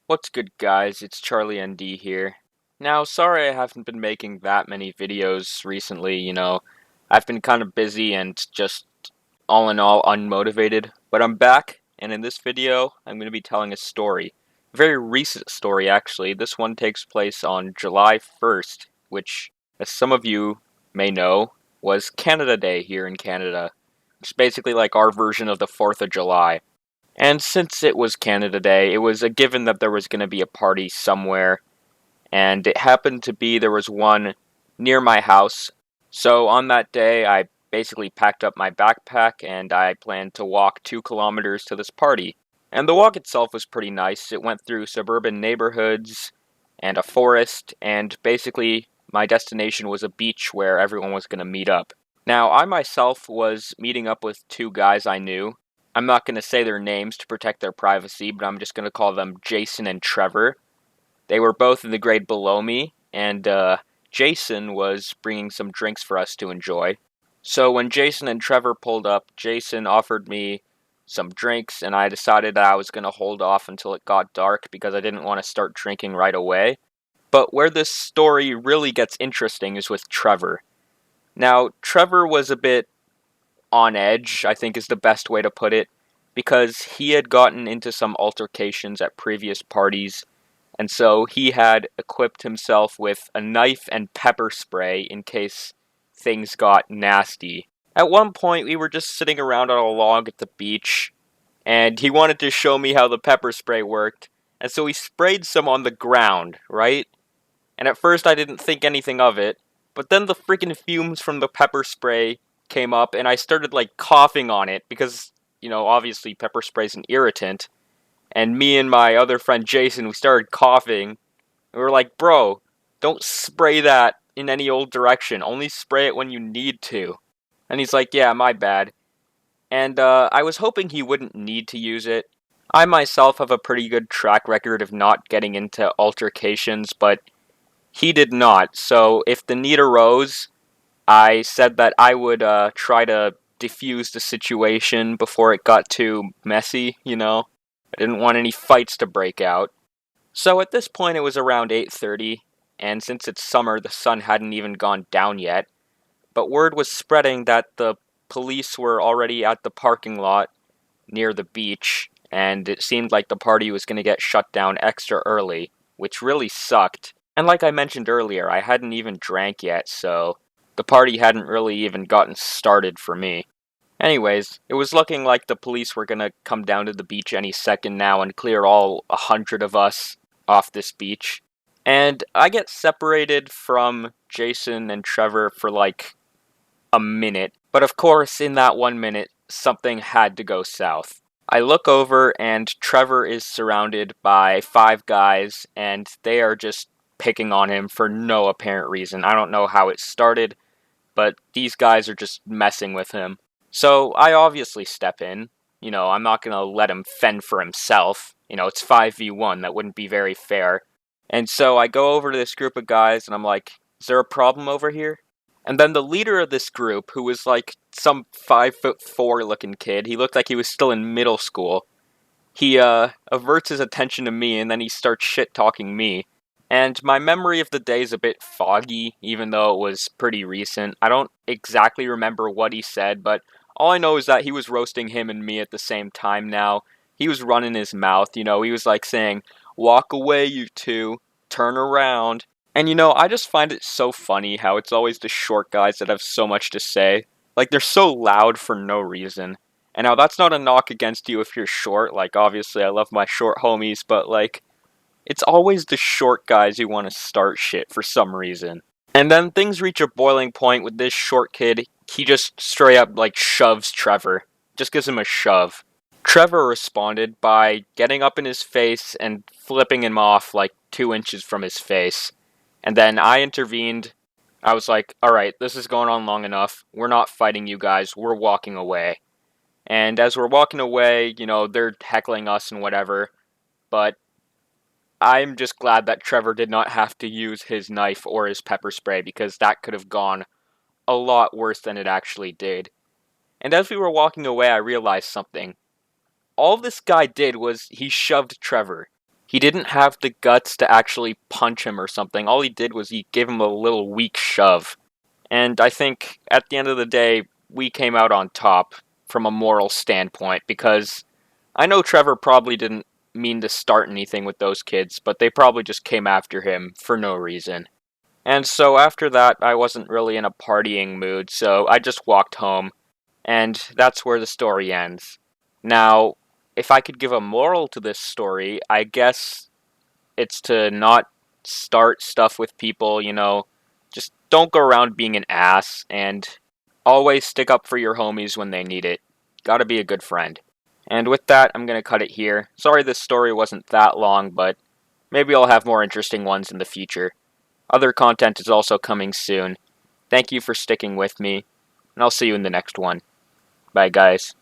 What's good, guys? It's Charlie ND here. Now, sorry I haven't been making that many videos recently, I've been kind of busy and just all in all unmotivated, but I'm back, and in this video, I'm going to be telling a story. A very recent story, actually. This one takes place on July 1st, which, as some of you may know, was Canada Day here in Canada. It's basically like our version of the 4th of July. And since it was Canada Day, it was a given that there was going to be a party somewhere, and it happened to be there was one near my house. So on that day, I basically packed up my backpack and I planned to walk 2 kilometers to this party. And the walk itself was pretty nice. It went through suburban neighborhoods and a forest, and basically my destination was a beach where everyone was going to meet up. Now, I myself was meeting up with 2 guys I knew. I'm not going to say their names to protect their privacy, but I'm just going to call them Jason and Trevor. They were both in the grade below me, and Jason was bringing some drinks for us to enjoy. So when Jason and Trevor pulled up, Jason offered me some drinks, and I decided that I was going to hold off until it got dark because I didn't want to start drinking right away. But where this story really gets interesting is with Trevor. Now, Trevor was a bit on edge, I think is the best way to put it, because he had gotten into some altercations at previous parties, and so he had equipped himself with a knife and pepper spray in case things got nasty. At one point, we were just sitting around on a log at the beach, and he wanted to show me how the pepper spray worked, and so he sprayed some on the ground, right? And at first I didn't think anything of it, but then the freaking fumes from the pepper spray came up, and I started like coughing on it because, obviously pepper spray's an irritant. And me and my other friend Jason, we started coughing. And we were like, bro, don't spray that in any old direction. Only spray it when you need to. And he's like, yeah, my bad. And I was hoping he wouldn't need to use it. I myself have a pretty good track record of not getting into altercations, but he did not. So if the need arose, I said that I would try to defuse the situation before it got too messy. I didn't want any fights to break out. So at this point it was around 8:30, and since it's summer, the sun hadn't even gone down yet. But word was spreading that the police were already at the parking lot near the beach, and it seemed like the party was going to get shut down extra early, which really sucked. And like I mentioned earlier, I hadn't even drank yet, so the party hadn't really even gotten started for me. Anyways, it was looking like the police were gonna come down to the beach any second now and clear all 100 of us off this beach. And I get separated from Jason and Trevor for like a minute. But of course, in that 1 minute, something had to go south. I look over and Trevor is surrounded by 5 guys, and they are just picking on him for no apparent reason. I don't know how it started, but these guys are just messing with him. So I obviously step in. I'm not going to let him fend for himself. It's 5v1. That wouldn't be very fair. And so I go over to this group of guys and I'm like, is there a problem over here? And then the leader of this group, who was like some 5'4" looking kid, he looked like he was still in middle school. He averts his attention to me and then he starts shit talking me. And my memory of the day is a bit foggy, even though it was pretty recent. I don't exactly remember what he said, but all I know is that he was roasting him and me at the same time now. He was running his mouth, he was like saying, walk away, you two, turn around. And I just find it so funny how it's always the short guys that have so much to say. Like, they're so loud for no reason. And now that's not a knock against you if you're short. Like, obviously, I love my short homies, but like, it's always the short guys who want to start shit for some reason. And then things reach a boiling point with this short kid. He just straight up, like, shoves Trevor. Just gives him a shove. Trevor responded by getting up in his face and flipping him off, like, 2 inches from his face. And then I intervened. I was like, alright, this is going on long enough. We're not fighting you guys. We're walking away. And as we're walking away, they're heckling us and whatever. But I'm just glad that Trevor did not have to use his knife or his pepper spray, because that could have gone a lot worse than it actually did. And as we were walking away, I realized something. All this guy did was he shoved Trevor. He didn't have the guts to actually punch him or something. All he did was he gave him a little weak shove. And I think at the end of the day, we came out on top from a moral standpoint because I know Trevor probably didn't mean to start anything with those kids, but they probably just came after him for no reason. And so after that, I wasn't really in a partying mood, so I just walked home, and that's where the story ends. Now, if I could give a moral to this story, I guess it's to not start stuff with people, just don't go around being an ass, and always stick up for your homies when they need it. Gotta be a good friend. And with that, I'm gonna cut it here. Sorry this story wasn't that long, but maybe I'll have more interesting ones in the future. Other content is also coming soon. Thank you for sticking with me, and I'll see you in the next one. Bye, guys.